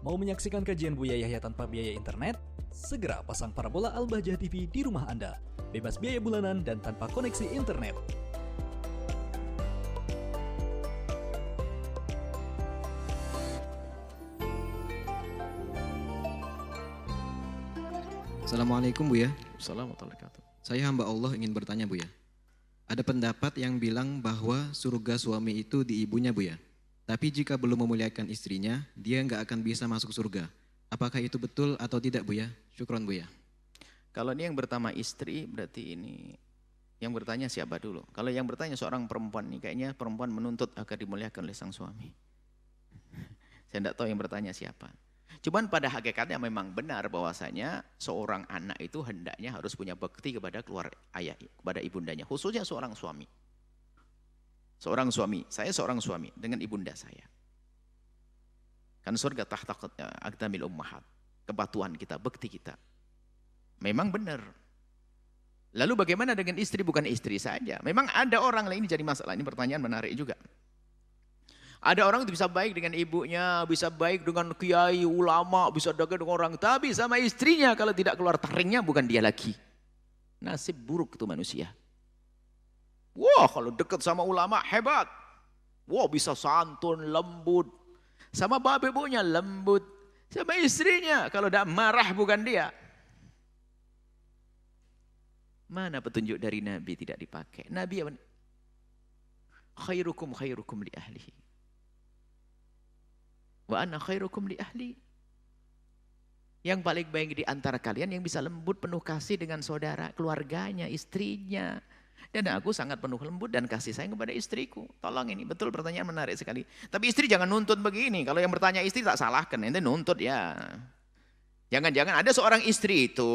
Mau menyaksikan kajian Buya Yahya tanpa biaya internet? Segera pasang parabola Al-Bahjah TV di rumah Anda. Bebas biaya bulanan dan tanpa koneksi internet. Assalamualaikum Buya. Assalamualaikum warahmatullahi wabarakatuh. Saya hamba Allah ingin bertanya Buya. Ada pendapat yang bilang bahwa surga suami itu di ibunya Buya. Tapi jika belum memuliakan istrinya, dia nggak akan bisa masuk surga. Apakah itu betul atau tidak Buya? Syukron Buya. Kalau ini yang pertama istri, berarti ini yang bertanya siapa dulu? Kalau yang bertanya seorang perempuan nih, kayaknya perempuan menuntut agar dimuliakan oleh sang suami. Saya tidak tahu yang bertanya siapa. Cuman pada hakikatnya memang benar bahwasanya seorang anak itu hendaknya harus punya bakti kepada ayah, kepada ibundanya, khususnya seorang suami. Seorang suami, saya seorang suami dengan ibunda saya. Kan surga tahta aqdamil ummahat, kepatuhan kita, bakti kita. Memang benar. Lalu bagaimana dengan istri? Bukan istri saja. Memang ada orang lain, ini jadi masalah, ini pertanyaan menarik juga. Ada orang itu bisa baik dengan ibunya, bisa baik dengan kiai, ulama, bisa dekat dengan orang. Tapi sama istrinya kalau tidak keluar taringnya bukan dia lagi. Nasib buruk itu manusia. Wah kalau dekat sama ulama hebat. Wah bisa santun, lembut. Sama bapak ibunya lembut. Sama istrinya kalau tidak marah bukan dia. Mana petunjuk dari Nabi tidak dipakai? Nabi apa? Khairukum khairukum li ahlihi. Wa ana khairukum li ahli. Yang paling baik di antara kalian yang bisa lembut penuh kasih dengan saudara, keluarganya, istrinya. Dan aku sangat penuh lembut dan kasih sayang kepada istriku. Tolong ini, betul pertanyaan menarik sekali. Tapi istri jangan nuntut begini. Kalau yang bertanya istri tak salahkan, ente nuntut ya. Jangan-jangan ada seorang istri itu,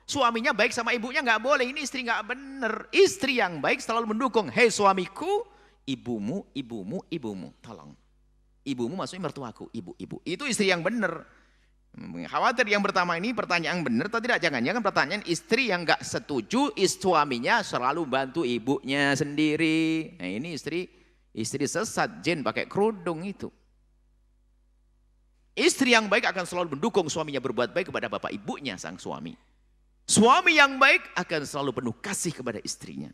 suaminya baik sama ibunya nggak boleh. Ini istri nggak benar. Istri yang baik selalu mendukung. Hei suamiku, ibumu, ibumu, ibumu. Tolong. Ibumu maksudnya mertuaku, ibu-ibu. Itu istri yang benar. Khawatir yang pertama ini pertanyaan benar atau tidak? Jangan-jangan pertanyaan istri yang enggak setuju, suaminya selalu bantu ibunya sendiri. Nah ini istri sesat, jin pakai kerudung itu. Istri yang baik akan selalu mendukung suaminya berbuat baik kepada bapak ibunya sang suami. Suami yang baik akan selalu penuh kasih kepada istrinya.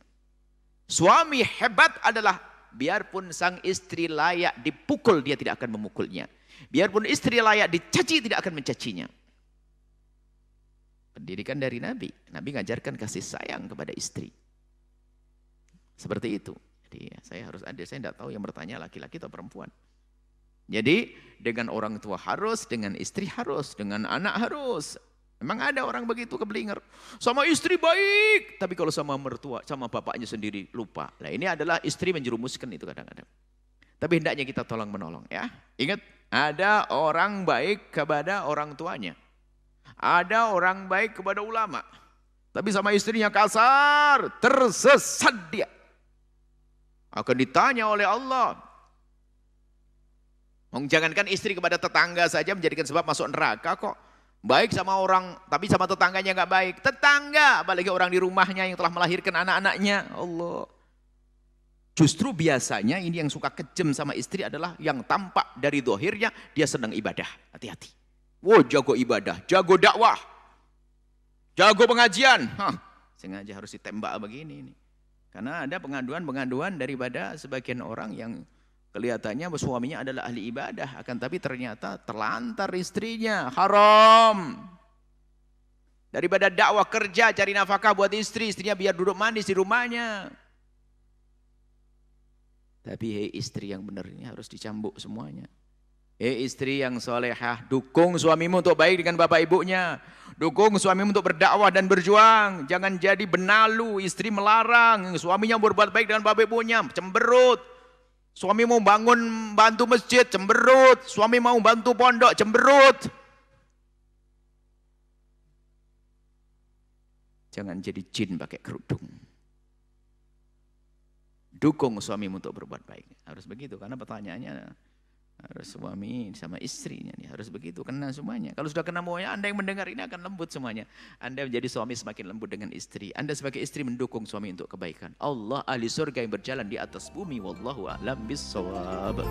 Suami hebat adalah biarpun sang istri layak dipukul, dia tidak akan memukulnya. Biarpun istri layak dicaci, tidak akan mencacinya. Pendidikan dari Nabi. Nabi mengajarkan kasih sayang kepada istri. Seperti itu. Jadi saya harus ada, saya tidak tahu yang bertanya laki-laki atau perempuan. Jadi dengan orang tua harus, dengan istri harus, dengan anak harus. Memang ada orang begitu keblinger. Sama istri baik, tapi kalau sama mertua, sama bapaknya sendiri lupa. Nah ini adalah istri menjerumuskan itu kadang-kadang. Tapi hendaknya kita tolong menolong ya. Ingat, ada orang baik kepada orang tuanya. Ada orang baik kepada ulama. Tapi sama istrinya kasar, tersesat dia. Akan ditanya oleh Allah. Jangankan istri kepada tetangga saja menjadikan sebab masuk neraka kok. Baik sama orang, tapi sama tetangganya nggak baik. Tetangga, apalagi orang di rumahnya yang telah melahirkan anak-anaknya. Allah. Justru biasanya ini yang suka kejem sama istri adalah yang tampak dari dohirnya, dia sedang ibadah. Hati-hati. Wow, jago ibadah, jago dakwah, jago pengajian. Sengaja harus ditembak begini ini. Karena ada pengaduan-pengaduan daripada sebagian orang yang kelihatannya suaminya adalah ahli ibadah, akan tapi ternyata terlantar istrinya, haram. Daripada dakwah kerja cari nafkah buat istri, istrinya biar duduk manis di rumahnya. Tapi hei istri yang benar ini harus dicambuk semuanya. Hei istri yang solehah, dukung suamimu untuk baik dengan bapak ibunya. Dukung suamimu untuk berdakwah dan berjuang. Jangan jadi benalu, istri melarang, suaminya berbuat baik dengan bapak ibunya, cemberut. Suami mau bantu masjid, cemberut. Suami mau bantu pondok, cemberut. Jangan jadi jin pakai kerudung. Dukung suamimu untuk berbuat baik. Harus begitu, karena pertanyaannya harus suami sama istrinya nih, harus begitu, kena semuanya. Kalau sudah kena semuanya, Anda yang mendengar ini akan lembut semuanya. Anda menjadi suami semakin lembut dengan istri. Anda sebagai istri mendukung suami untuk kebaikan. Allah ahli surga yang berjalan di atas bumi. Wallahu a'lam bissawab.